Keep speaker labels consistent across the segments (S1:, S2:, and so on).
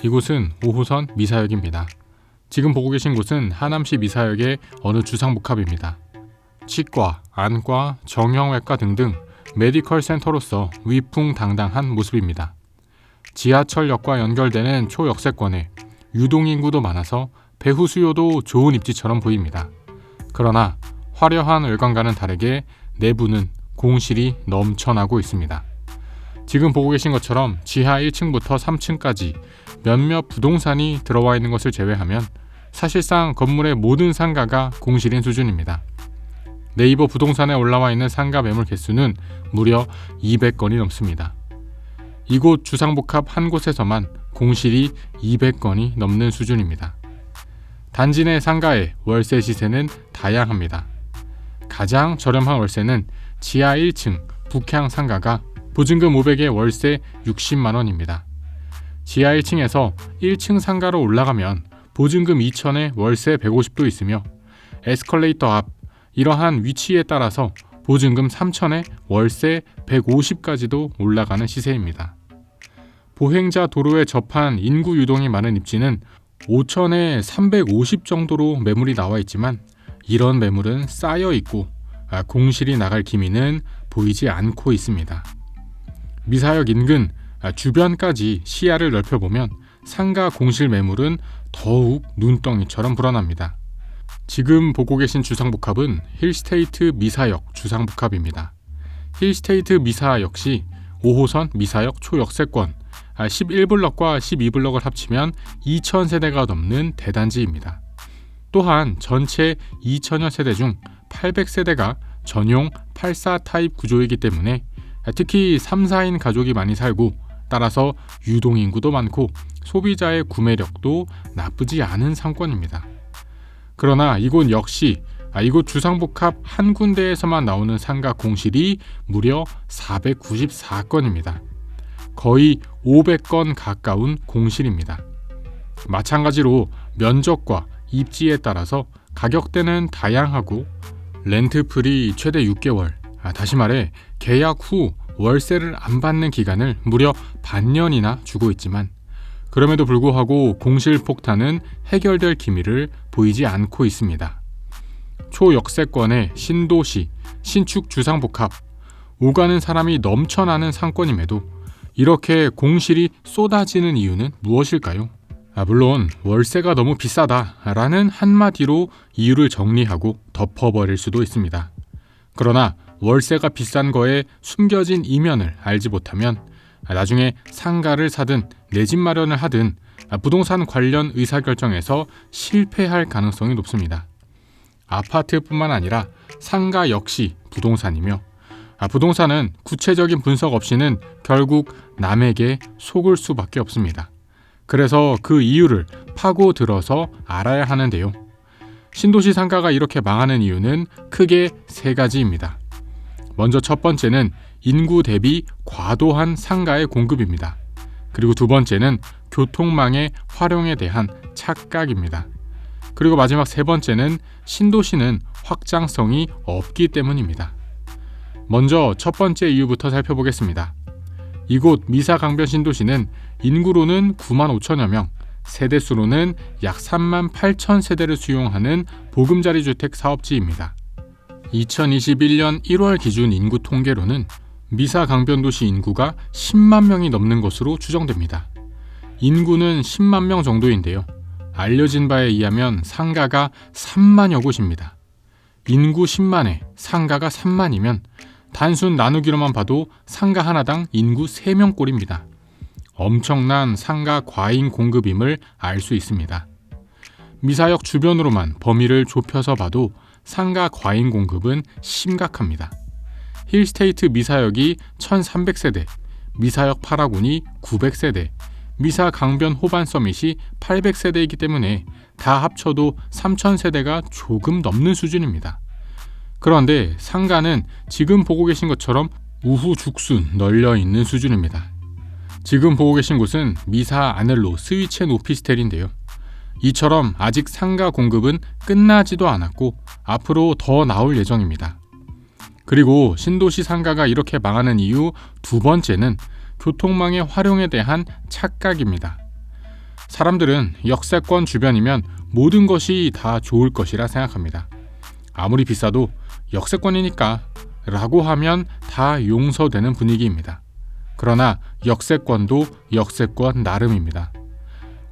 S1: 이곳은 5호선 미사역입니다. 지금 보고 계신 곳은 하남시 미사역의 어느 주상복합입니다. 치과, 안과, 정형외과 등등 메디컬 센터로서 위풍당당한 모습입니다. 지하철역과 연결되는 초역세권에 유동인구도 많아서 배후 수요도 좋은 입지처럼 보입니다. 그러나 화려한 외관과는 다르게 내부는 공실이 넘쳐나고 있습니다. 지금 보고 계신 것처럼 지하 1층부터 3층까지 몇몇 부동산이 들어와 있는 것을 제외하면 사실상 건물의 모든 상가가 공실인 수준입니다. 네이버 부동산에 올라와 있는 상가 매물 개수는 무려 200건이 넘습니다. 이곳 주상복합 한 곳에서만 공실이 200건이 넘는 수준입니다. 단지 내 상가의 월세 시세는 다양합니다. 가장 저렴한 월세는 지하 1층 북향 상가가 보증금 500에 월세 60만 원입니다. 지하 1층에서 1층 상가로 올라가면 보증금 2천에 월세 150도 있으며 에스컬레이터 앞 이러한 위치에 따라서 보증금 3천에 월세 150까지도 올라가는 시세입니다. 보행자 도로에 접한 인구 유동이 많은 입지는 5천에 350 정도로 매물이 나와 있지만 이런 매물은 쌓여 있고 공실이 나갈 기미는 보이지 않고 있습니다. 미사역 인근 주변까지 시야를 넓혀보면 상가 공실 매물은 더욱 눈덩이처럼 불어납니다. 지금 보고 계신 주상복합은 힐스테이트 미사역 주상복합입니다. 힐스테이트 미사 역시 5호선 미사역 초역세권 11블럭과 12블럭을 합치면 2,000세대가 넘는 대단지입니다. 또한 전체 2,000여 세대 중 800세대가 전용 84 타입 구조이기 때문에 특히 3, 4인 가족이 많이 살고 따라서 유동인구도 많고 소비자의 구매력도 나쁘지 않은 상권입니다. 그러나 이곳 역시 이곳 주상복합 한 군데에서만 나오는 상가 공실이 무려 494건입니다. 거의 500건 가까운 공실입니다. 마찬가지로 면적과 입지에 따라서 가격대는 다양하고 렌트풀이 최대 6개월, 다시 말해 계약 후 월세를 안 받는 기간을 무려 반년이나 주고 있지만 그럼에도 불구하고 공실 폭탄은 해결될 기미를 보이지 않고 있습니다. 초역세권의 신도시, 신축 주상복합, 오가는 사람이 넘쳐나는 상권임에도 이렇게 공실이 쏟아지는 이유는 무엇일까요? 물론 월세가 너무 비싸다라는 한마디로 이유를 정리하고 덮어버릴 수도 있습니다. 그러나 월세가 비싼 거에 숨겨진 이면을 알지 못하면 나중에 상가를 사든 내 집 마련을 하든 부동산 관련 의사결정에서 실패할 가능성이 높습니다. 아파트뿐만 아니라 상가 역시 부동산이며 부동산은 구체적인 분석 없이는 결국 남에게 속을 수밖에 없습니다. 그래서 그 이유를 파고들어서 알아야 하는데요. 신도시 상가가 이렇게 망하는 이유는 크게 세 가지입니다. 먼저 첫 번째는 인구 대비 과도한 상가의 공급입니다. 그리고 두 번째는 교통망의 활용에 대한 착각입니다. 그리고 마지막 세 번째는 신도시는 확장성이 없기 때문입니다. 먼저 첫 번째 이유부터 살펴보겠습니다. 이곳 미사강변 신도시는 인구로는 9만 5천여 명, 세대수로는 약 3만 8천 세대를 수용하는 보금자리 주택 사업지입니다. 2021년 1월 기준 인구 통계로는 미사강변도시 인구가 10만 명이 넘는 것으로 추정됩니다. 인구는 10만 명 정도인데요. 알려진 바에 의하면 상가가 3만여 곳입니다. 인구 10만에 상가가 3만이면 단순 나누기로만 봐도 상가 하나당 인구 3명꼴입니다. 엄청난 상가 과잉 공급임을 알 수 있습니다. 미사역 주변으로만 범위를 좁혀서 봐도 상가 과잉 공급은 심각합니다. 힐스테이트 미사역이 1300세대, 미사역 8하군이 900세대, 미사 강변 호반 서밋이 800세대이기 때문에 다 합쳐도 3000세대가 조금 넘는 수준입니다. 그런데 상가는 지금 보고 계신 것처럼 우후죽순 널려 있는 수준입니다. 지금 보고 계신 곳은 미사 아넬로 스위첸 오피스텔인데요. 이처럼 아직 상가 공급은 끝나지도 않았고 앞으로 더 나올 예정입니다. 그리고 신도시 상가가 이렇게 망하는 이유 두 번째는 교통망의 활용에 대한 착각입니다. 사람들은 역세권 주변이면 모든 것이 다 좋을 것이라 생각합니다. 아무리 비싸도 역세권이니까 라고 하면 다 용서되는 분위기입니다. 그러나 역세권도 역세권 나름입니다.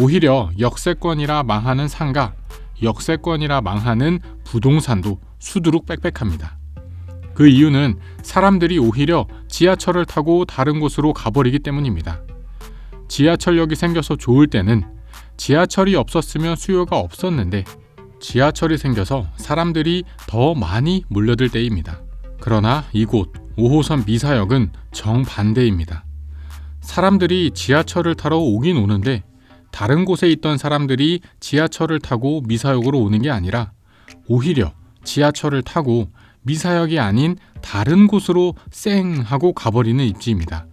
S1: 오히려 역세권이라 망하는 상가, 역세권이라 망하는 부동산도 수두룩 빽빽합니다. 그 이유는 사람들이 오히려 지하철을 타고 다른 곳으로 가버리기 때문입니다. 지하철역이 생겨서 좋을 때는 지하철이 없었으면 수요가 없었는데 지하철이 생겨서 사람들이 더 많이 몰려들 때입니다. 그러나 이곳 5호선 미사역은 정반대입니다. 사람들이 지하철을 타러 오긴 오는데 다른 곳에 있던 사람들이 지하철을 타고 미사역으로 오는 게 아니라 오히려 지하철을 타고 미사역이 아닌 다른 곳으로 쌩 하고 가버리는 입지입니다.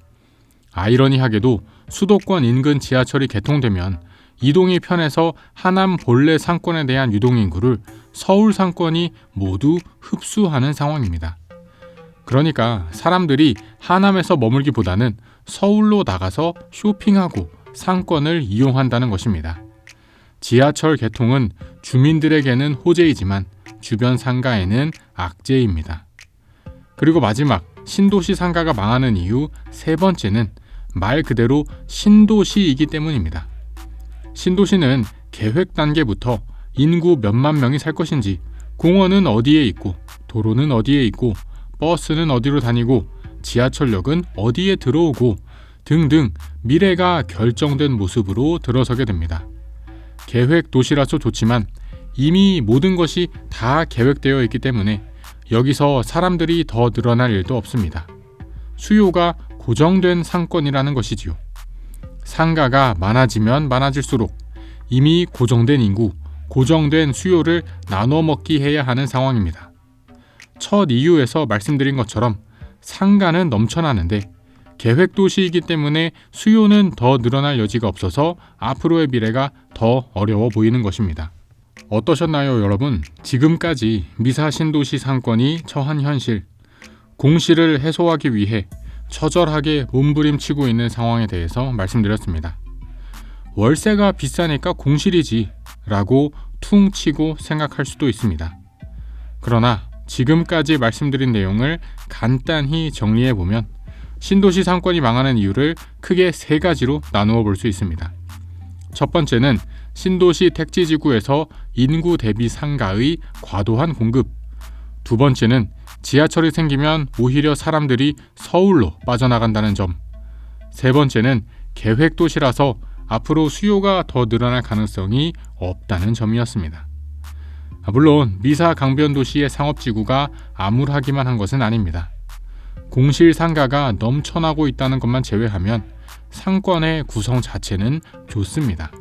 S1: 아이러니하게도 수도권 인근 지하철이 개통되면 이동이 편해서 하남 본래 상권에 대한 유동인구를 서울 상권이 모두 흡수하는 상황입니다. 그러니까 사람들이 하남에서 머물기보다는 서울로 나가서 쇼핑하고 상권을 이용한다는 것입니다. 지하철 개통은 주민들에게는 호재이지만 주변 상가에는 악재입니다. 그리고 마지막 신도시 상가가 망하는 이유 세 번째는 말 그대로 신도시이기 때문입니다. 신도시는 계획 단계부터 인구 몇만 명이 살 것인지, 공원은 어디에 있고, 도로는 어디에 있고, 버스는 어디로 다니고, 지하철역은 어디에 들어오고 등등 미래가 결정된 모습으로 들어서게 됩니다. 계획 도시라서 좋지만 이미 모든 것이 다 계획되어 있기 때문에 여기서 사람들이 더 늘어날 일도 없습니다. 수요가 고정된 상권이라는 것이지요. 상가가 많아지면 많아질수록 이미 고정된 인구, 고정된 수요를 나눠 먹기 해야 하는 상황입니다. 첫 이유에서 말씀드린 것처럼 상가는 넘쳐나는데 계획도시이기 때문에 수요는 더 늘어날 여지가 없어서 앞으로의 미래가 더 어려워 보이는 것입니다. 어떠셨나요, 여러분? 지금까지 미사신도시 상권이 처한 현실, 공실을 해소하기 위해 처절하게 몸부림치고 있는 상황에 대해서 말씀드렸습니다. 월세가 비싸니까 공실이지 라고 퉁 치고 생각할 수도 있습니다. 그러나 지금까지 말씀드린 내용을 간단히 정리해보면 신도시 상권이 망하는 이유를 크게 세 가지로 나누어 볼 수 있습니다. 첫 번째는 신도시 택지지구에서 인구 대비 상가의 과도한 공급. 두 번째는 지하철이 생기면 오히려 사람들이 서울로 빠져나간다는 점. 세 번째는 계획도시라서 앞으로 수요가 더 늘어날 가능성이 없다는 점이었습니다. 물론 미사 강변도시의 상업지구가 암울하기만 한 것은 아닙니다. 공실 상가가 넘쳐나고 있다는 것만 제외하면 상권의 구성 자체는 좋습니다.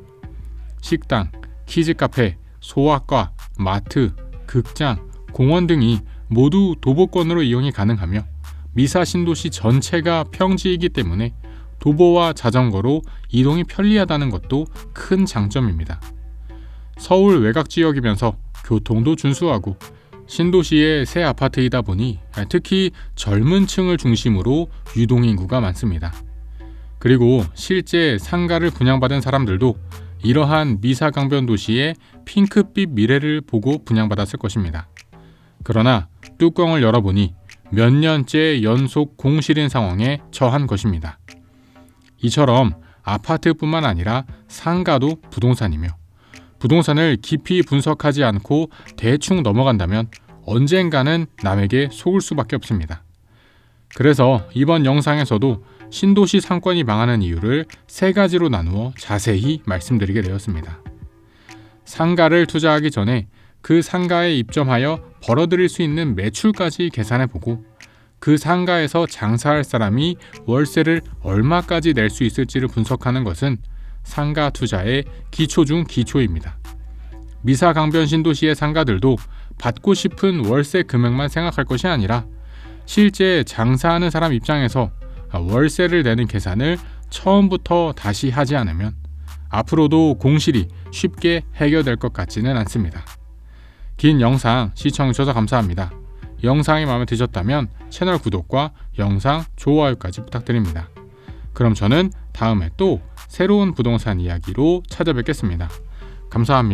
S1: 식당, 키즈카페, 소아과, 마트, 극장, 공원 등이 모두 도보권으로 이용이 가능하며 미사 신도시 전체가 평지이기 때문에 도보와 자전거로 이동이 편리하다는 것도 큰 장점입니다. 서울 외곽지역이면서 교통도 준수하고 신도시의 새 아파트이다 보니 특히 젊은 층을 중심으로 유동인구가 많습니다. 그리고 실제 상가를 분양받은 사람들도 이러한 미사강변 도시의 핑크빛 미래를 보고 분양받았을 것입니다. 그러나 뚜껑을 열어보니 몇 년째 연속 공실인 상황에 처한 것입니다. 이처럼 아파트뿐만 아니라 상가도 부동산이며 부동산을 깊이 분석하지 않고 대충 넘어간다면 언젠가는 남에게 속을 수밖에 없습니다. 그래서 이번 영상에서도 신도시 상권이 망하는 이유를 세 가지로 나누어 자세히 말씀드리게 되었습니다. 상가를 투자하기 전에 그 상가에 입점하여 벌어들일 수 있는 매출까지 계산해보고 그 상가에서 장사할 사람이 월세를 얼마까지 낼 수 있을지를 분석하는 것은 상가 투자의 기초 중 기초입니다. 미사 강변 신도시의 상가들도 받고 싶은 월세 금액만 생각할 것이 아니라 실제 장사하는 사람 입장에서 월세를 내는 계산을 처음부터 다시 하지 않으면 앞으로도 공실이 쉽게 해결될 것 같지는 않습니다. 긴 영상 시청해주셔서 감사합니다. 영상이 마음에 드셨다면 채널 구독과 영상 좋아요까지 부탁드립니다. 그럼 저는 다음에 또 새로운 부동산 이야기로 찾아뵙겠습니다. 감사합니다.